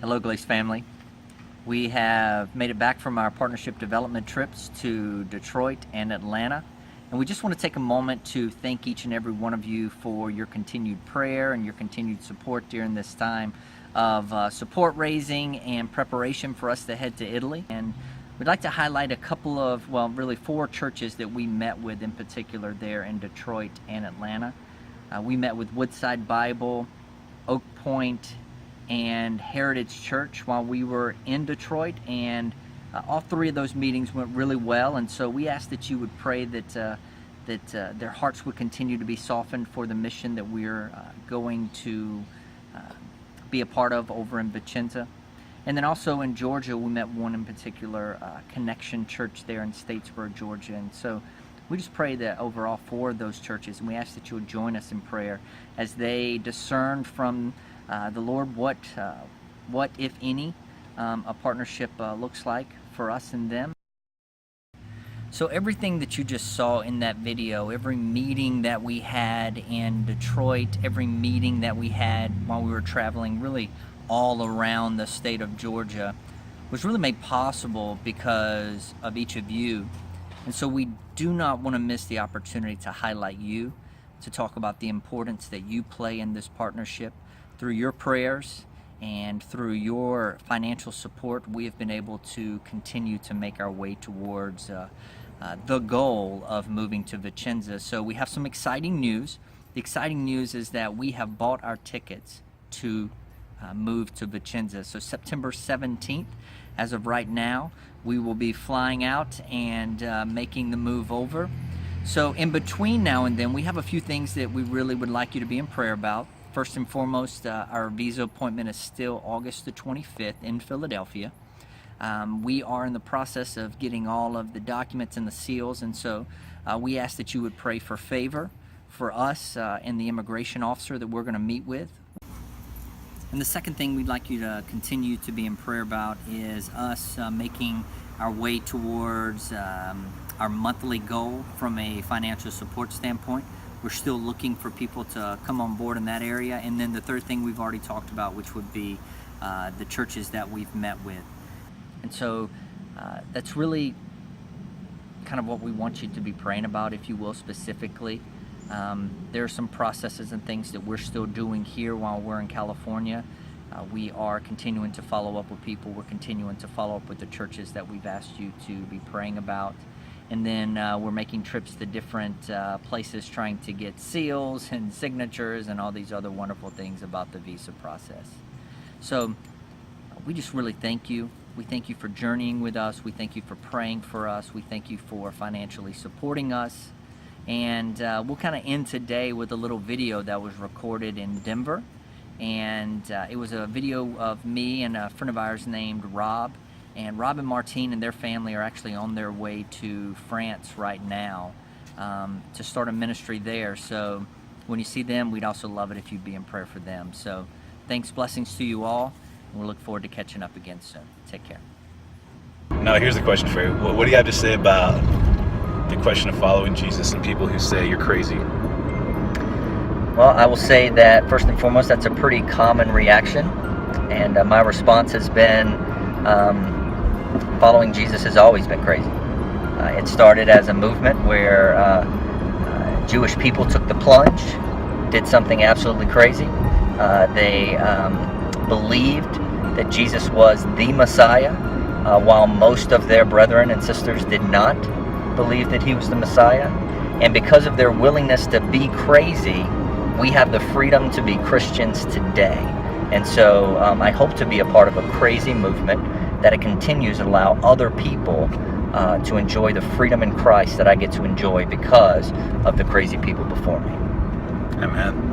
Hello, Glaze family. We have made it back from our partnership development trips to Detroit and Atlanta. And we just want to take a moment to thank each and every one of you for your continued prayer and your continued support during this time of support raising and preparation for us to head to Italy. And we'd like to highlight a couple of, well, really 4 churches that we met with in particular there in Detroit and Atlanta. We met with Woodside Bible, Oak Point, and Heritage Church while we were in Detroit, and all 3 of those meetings went really well. And so we asked that you would pray that their hearts would continue to be softened for the mission that we're going to be a part of over in Vicenza. And then also in Georgia, we met one in particular, Connection Church there in Statesboro, Georgia. And so we just pray that over all 4 of those churches, and we ask that you would join us in prayer as they discern from the Lord what, if any, a partnership looks like for us and them. So everything that you just saw in that video, every meeting that we had in Detroit, every meeting that we had while we were traveling really all around the state of Georgia, was really made possible because of each of you. And so we do not want to miss the opportunity to highlight you, to talk about the importance that you play in this partnership. Through your prayers and through your financial support, we have been able to continue to make our way towards the goal of moving to Vicenza. So we have some exciting news. The exciting news is that we have bought our tickets to move to Vicenza. So September 17th, as of right now, we will be flying out and making the move over. So in between now and then, we have a few things that we really would like you to be in prayer about. First and foremost, our visa appointment is still August the 25th in Philadelphia. We are in the process of getting all of the documents and the seals, and so we ask that you would pray for favor for us and the immigration officer that we're going to meet with. And the second thing we'd like you to continue to be in prayer about is us making our way towards our monthly goal from a financial support standpoint. We're still looking for people to come on board in that area. And then the third thing we've already talked about, which would be the churches that we've met with. And so that's really kind of what we want you to be praying about, if you will, specifically. There are some processes and things that we're still doing here while we're in California. We are continuing to follow up with people. We're continuing to follow up with the churches that we've asked you to be praying about. And then we're making trips to different places trying to get seals and signatures and all these other wonderful things about the visa process. So we just really thank you. We thank you for journeying with us. We thank you for praying for us. We thank you for financially supporting us. And we'll kind of end today with a little video that was recorded in Denver. And it was a video of me and a friend of ours named Rob. And Rob and Martine and their family are actually on their way to France right now to start a ministry there. So when you see them, we'd also love it if you'd be in prayer for them. So thanks, blessings to you all, and we'll look forward to catching up again soon. Take care. Now here's the question for you. What do you have to say about the question of following Jesus and people who say you're crazy? Well, I will say that first and foremost, that's a pretty common reaction. And my response has been, following Jesus has always been crazy. It started as a movement where Jewish people took the plunge, did something absolutely crazy. They believed that Jesus was the Messiah, while most of their brethren and sisters did not believe that he was the Messiah. And because of their willingness to be crazy, we have the freedom to be Christians today. And so I hope to be a part of a crazy movement that it continues to allow other people to enjoy the freedom in Christ that I get to enjoy because of the crazy people before me. Amen.